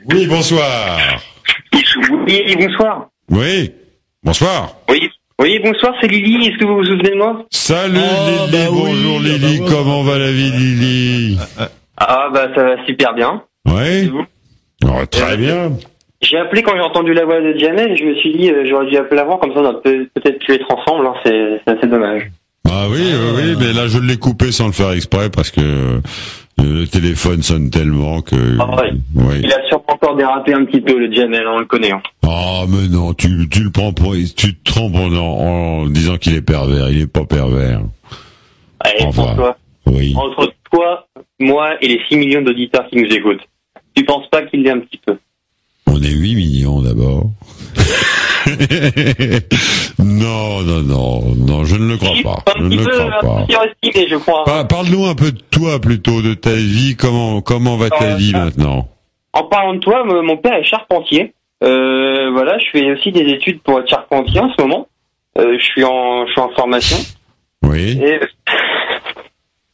Oui, bonsoir. Oui, bonsoir. Oui, bonsoir. Oui, bonsoir, c'est Lily, est-ce que vous vous souvenez de moi? Salut Lily, bonjour Lily, comment va la vie Lily? Ah bah ça va super bien. Oui. Oh, très bien. J'ai appelé quand j'ai entendu la voix de Jamel et je me suis dit j'aurais dû appeler avant, comme ça on a peut-être pu être ensemble, hein, c'est assez dommage. Ah oui, mais là je l'ai coupé sans le faire exprès parce que le téléphone sonne tellement que... Ah ouais. Oui. Il a sûrement encore dérapé un petit peu le Jamel, on le connaît. Hein. Ah mais non, tu le prends pour... Tu te trompes en disant qu'il est pervers, il est pas pervers. Allez, Enfin, toi, oui. entre toi, moi et les 6 millions d'auditeurs qui nous écoutent, tu penses pas qu'il l'est un petit peu? On est 8 millions d'abord. Non, je ne le crois pas. Je ne le crois pas. Estimé, je crois. Parle-nous un peu de toi plutôt, de ta vie. Comment va ta vie maintenant? En parlant de toi, mon père est charpentier. Voilà, je fais aussi des études pour être charpentier en ce moment. Je suis en formation. Oui.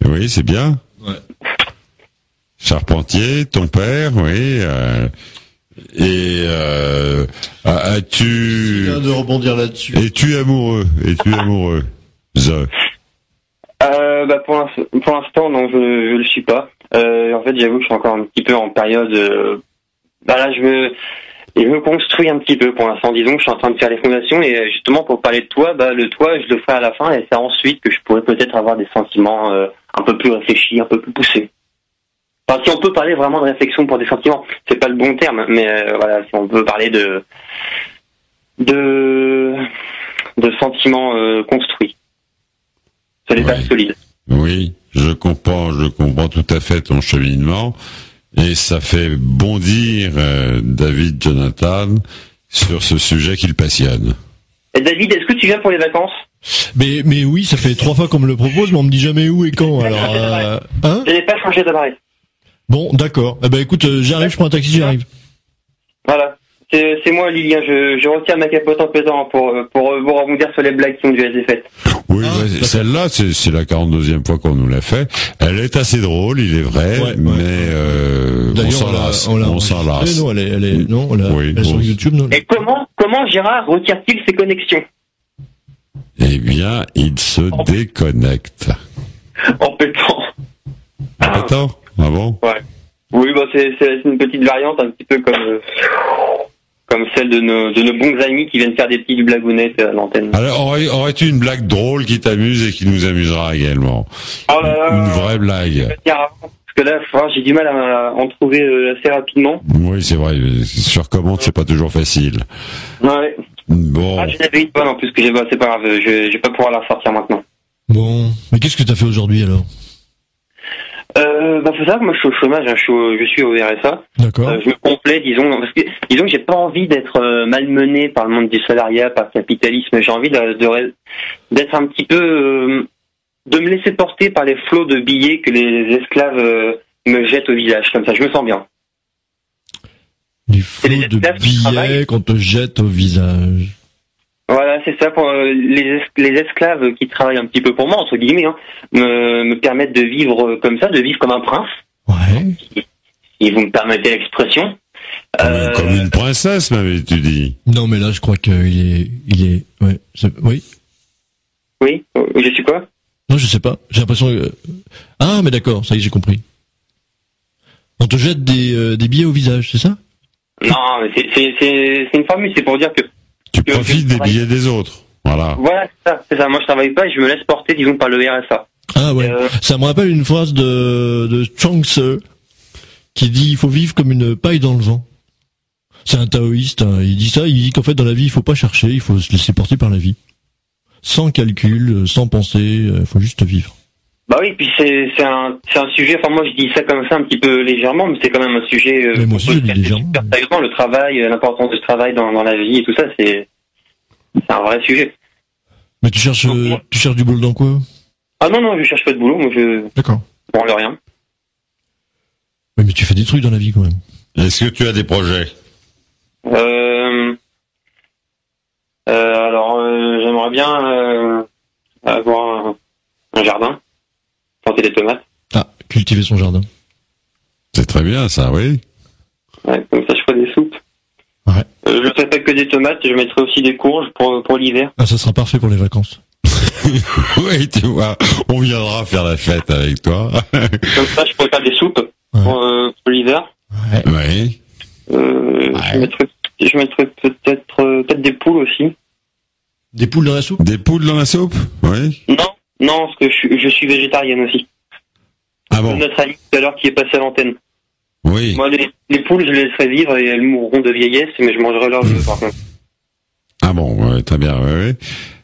Oui, c'est bien. Ouais. Charpentier, ton père, oui. As-tu... Je viens de rebondir là-dessus. Es-tu amoureux? Bah pour l'instant, non, je le suis pas. En fait, j'avoue que je suis encore un petit peu en période. Là, je me construis un petit peu pour l'instant. Disons que je suis en train de faire les fondations et justement pour parler de toi, le toit, je le ferai à la fin et c'est ensuite que je pourrais peut-être avoir des sentiments un peu plus réfléchis, un peu plus poussés. Enfin, si on peut parler vraiment de réflexion pour des sentiments, c'est pas le bon terme, mais voilà, si on peut parler de sentiments construits. Ça n'est pas solide. Oui, je comprends tout à fait ton cheminement et ça fait bondir David Jonathan sur ce sujet qu'il passionne. Et David, est-ce que tu viens pour les vacances? Mais oui, ça fait 3 fois qu'on me le propose, mais on me dit jamais où et quand. Alors, hein? Je n'ai pas changé d'appareil. Bon, d'accord. Eh ben écoute, j'arrive, je prends un taxi, j'arrive. Voilà. C'est moi, Lilien. Je retire ma capote en pesant pour rebondir sur les blagues qui ont dû être faites. Oui, celle-là, c'est la 42e fois qu'on nous l'a fait. Elle est assez drôle, il est vrai, mais on s'en lasse. On s'en lasse. Non, elle est sur YouTube. Non. Et comment Gérard retire-t-il ses connexions? Eh bien, il se déconnecte. En pétant. En pétant? Ah bon? Ouais. Oui, c'est une petite variante, un petit peu comme celle de nos bons amis qui viennent faire des petites blagounettes à l'antenne. Alors, aurais-tu une blague drôle qui t'amuse et qui nous amusera également? Oh là là, une vraie blague. Parce que là, j'ai du mal à en trouver assez rapidement. Oui, c'est vrai. Sur commande, c'est pas toujours facile. Ouais. Bon. J'en avais une bonne en plus que c'est pas grave, je vais pas pouvoir la ressortir maintenant. Bon, mais qu'est-ce que t'as fait aujourd'hui alors? Faut savoir que moi je suis au chômage, hein, je suis au RSA. D'accord. Je me complais, disons que j'ai pas envie d'être malmené par le monde du salariat, par le capitalisme. J'ai envie d'être un petit peu, de me laisser porter par les flots de billets que les esclaves me jettent au visage. Comme ça, je me sens bien. Les flots de billets qu'on te jette au visage. Voilà, c'est ça. Pour les esclaves qui travaillent un petit peu pour moi, entre guillemets, hein, me permettent de vivre comme ça, de vivre comme un prince. Ouais. Et vous me permettez l'expression. Comme une princesse, m'avais-tu dit? Non, mais là, je crois qu'il est, ouais, oui. Oui, je suis quoi? Non, je sais pas. J'ai l'impression que... Ah, mais d'accord, ça y est, j'ai compris. On te jette des billets au visage, c'est ça? Non, mais c'est une formule, c'est pour dire que... Tu profites des billets des autres. Voilà. Voilà, c'est ça. Moi, je travaille pas et je me laisse porter, disons, par le RSA. Ah ouais. Ça me rappelle une phrase de Chuang Tzu qui dit il faut vivre comme une paille dans le vent. C'est un taoïste, hein. Il dit ça, il dit qu'en fait dans la vie il faut pas chercher, il faut se laisser porter par la vie. Sans calcul, sans penser, il faut juste vivre. Bah oui, puis c'est un sujet, enfin moi je dis ça comme ça un petit peu légèrement, mais c'est quand même un sujet mais moi aussi, je dis légèrement. super sérieusement, le travail, l'importance du travail dans la vie et tout ça, c'est un vrai sujet. Mais tu cherches du boulot dans quoi? Ah non, je cherche pas de boulot, moi D'accord. Bon, le rien. Oui, mais tu fais des trucs dans la vie quand même. Est-ce que tu as des projets? Alors, j'aimerais bien avoir un jardin, planter des tomates. Ah, cultiver son jardin. C'est très bien, ça, oui. Ouais, comme ça, je ferai pas que des tomates, je mettrai aussi des courges pour l'hiver. Ah, ça sera parfait pour les vacances. Oui, tu vois, on viendra faire la fête avec toi. Comme ça, je pourrais faire des soupes pour l'hiver. Ouais. Oui. Je mettrai peut-être des poules aussi. Des poules dans la soupe? Des poules dans la soupe? Oui. Non, parce que je suis végétarienne aussi. Ah bon? Notre ami tout à l'heure qui est passé à l'antenne. Oui. Moi, les poules, je les laisserai vivre et elles mourront de vieillesse, mais je mangerai leur œufs, par contre. Ah bon, ouais, très bien, oui.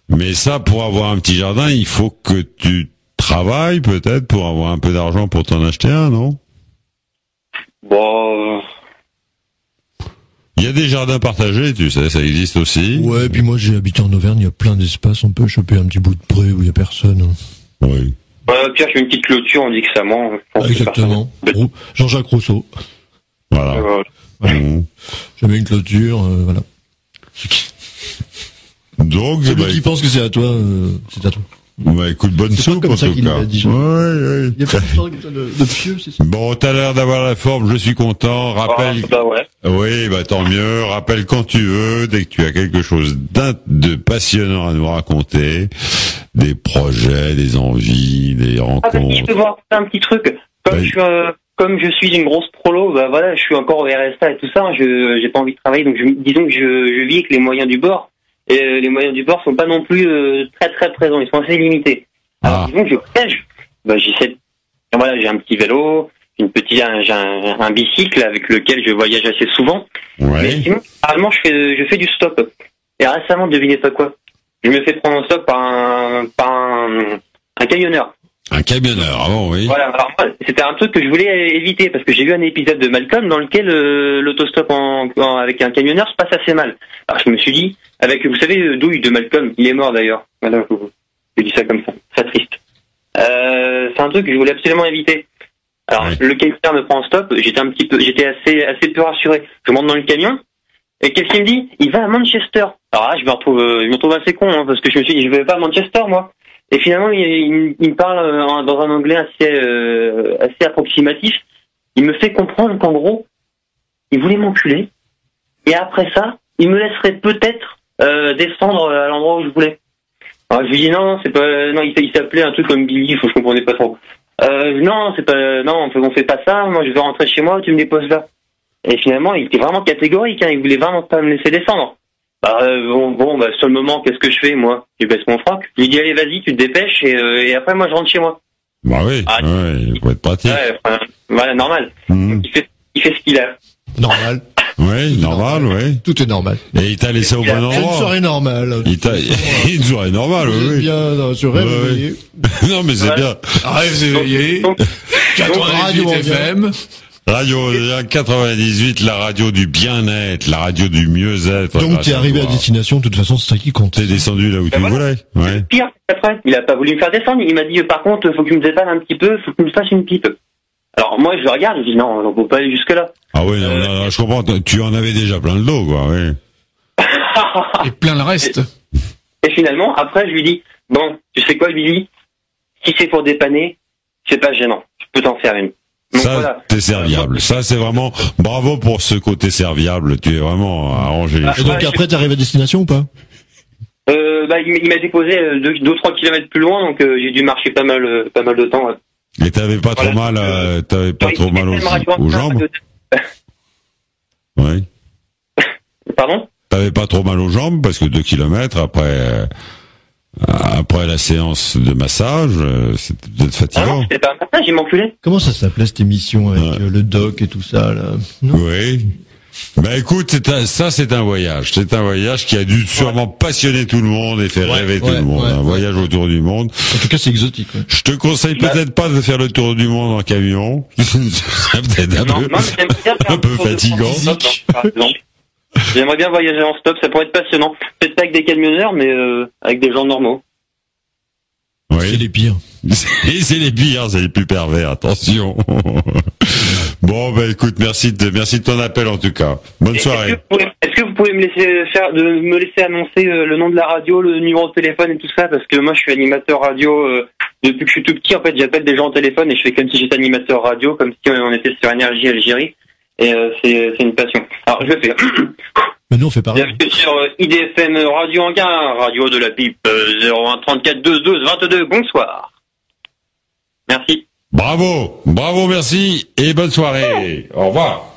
Mais ça, pour avoir un petit jardin, il faut que tu travailles peut-être pour avoir un peu d'argent pour t'en acheter un, non? Bon, Il y a des jardins partagés, tu sais, ça existe aussi. Ouais, puis moi j'ai habité en Auvergne, il y a plein d'espaces, on peut choper un petit bout de pré où il y a personne. Oui. Pierre, je fais une petite clôture, on dit que ça ment. Je pense que Exactement. Jean-Jacques Rousseau. Voilà. Mmh. Je mets une clôture, voilà. Donc, Celui qui pense que c'est à toi, c'est à toi. Bah écoute, bonne C'est pas soupe comme en ça tout qu'il cas. l'a dit. Ouais. Il y a pas de pieux, c'est ça? Bon, t'as l'air d'avoir la forme, je suis content. Rappelle. Ouais. Oui, bah tant mieux. Rappelle quand tu veux, dès que tu as quelque chose de passionnant à nous raconter, des projets, des envies, des rencontres. Je peux voir un petit truc. Comme je suis une grosse prolo, bah voilà, je suis encore au RSA et tout ça. J'ai pas envie de travailler, donc disons que je vis avec les moyens du bord. Et les moyens du bord sont pas non plus très très présents, ils sont assez limités. Alors disons que j'essaie. Voilà, j'ai un petit vélo, j'ai un bicycle avec lequel je voyage assez souvent. Ouais. Mais sinon, généralement, je fais du stop. Et récemment, devinez pas quoi. Je me fais prendre en stop par un camionneur. Un camionneur, ah bon, oui. Voilà, alors moi, c'était un truc que je voulais éviter parce que j'ai vu un épisode de Malcolm dans lequel l'autostop avec un camionneur se passe assez mal. Alors je me suis dit, vous savez, Douille de Malcolm, il est mort d'ailleurs. Voilà, je dis ça comme ça, très triste. C'est un truc que je voulais absolument éviter. Alors le camionneur me prend en stop, j'étais assez peu rassuré. Je monte dans le camion et qu'est-ce qu'il me dit? Il va à Manchester. Alors là, je me retrouve assez con parce que je me suis dit, je vais pas à Manchester moi. Et finalement, il me parle dans un anglais assez approximatif. Il me fait comprendre qu'en gros, il voulait m'enculer. Et après ça, il me laisserait peut-être descendre à l'endroit où je voulais. Alors je lui dis non, c'est pas, non, il s'appelait un truc comme Billy, je comprenais pas trop. Non, c'est pas, non, on fait pas ça. Moi, je veux rentrer chez moi, tu me déposes là. Et finalement, il était vraiment catégorique. Il voulait vraiment pas me laisser descendre. Sur le moment, qu'est-ce que je fais, moi? Je baisse mon froc. Je lui dis, allez, vas-y, tu te dépêches, et après, moi, je rentre chez moi. Bah oui, il faut être pratique. Voilà, normal. Donc, il fait ce qu'il a. Normal. Oui, normal, oui. Tout est normal. Et il t'a laissé au bon endroit. C'est une soirée normale. Une soirée normale, oui. Bien, se réveiller. Non, mais c'est bien. Rêve éveillé. 98 FM. Radio 98, la radio du bien-être, la radio du mieux-être. Donc t'es arrivé à destination, de toute façon c'est ça qui compte. T'es descendu là où tu voulais. Ouais. Pire, après, il a pas voulu me faire descendre. Il m'a dit, par contre, faut que tu me dépannes un petit peu, faut que tu me fasses une pipe. Alors moi, je le regarde, je dis non, on peut pas aller jusque là. Ah oui, non, je comprends. Tu en avais déjà plein le dos, quoi. Oui. Et plein le reste. Et finalement, après, je lui dis, bon, tu sais quoi, Billy? Si c'est pour dépanner, c'est pas gênant. Je peux t'en faire une. Donc, ça, voilà. t'es serviable. Ça, c'est vraiment bravo pour ce côté serviable. Tu es vraiment arrangé. Et donc après, t'es arrivé à destination ou pas? Il m'a déposé 2-3 kilomètres plus loin, donc j'ai dû marcher pas mal de temps. Ouais. Et t'avais pas trop mal, aux jambes? Oui. Pardon? T'avais pas trop mal aux jambes parce que 2 kilomètres après la séance de massage, c'était peut-être fatigant. Ah non, c'était pas un massage, il m'enculait. Comment ça s'appelait cette émission avec le doc et tout ça là? Non. Oui. Bah écoute, c'est un voyage. C'est un voyage qui a dû sûrement passionner tout le monde et faire rêver tout le monde. Un voyage autour du monde. En tout cas, c'est exotique. Ouais. Je te conseille peut-être pas de faire le tour du monde en camion. C'est peut-être un peu fatigant. J'aimerais bien voyager en stop, ça pourrait être passionnant. Peut-être pas avec des camionneurs, mais avec des gens normaux. Oui. C'est les pires. C'est les pires, c'est les plus pervers, attention. Bon, bah écoute, merci de ton appel en tout cas. Bonne soirée. Est-ce que vous pouvez me laisser annoncer le nom de la radio, le numéro de téléphone et tout ça, parce que moi je suis animateur radio depuis que je suis tout petit. En fait, j'appelle des gens au téléphone et je fais comme si j'étais animateur radio, comme si on était sur Énergie Algérie. Et c'est une passion. Alors je le fais. Mais nous, on fait pareil. Bienvenue sur IDFM Radio Anguin, radio de la pipe 01 34 22 22. Bonsoir. Merci. Bravo, merci et bonne soirée. Au revoir.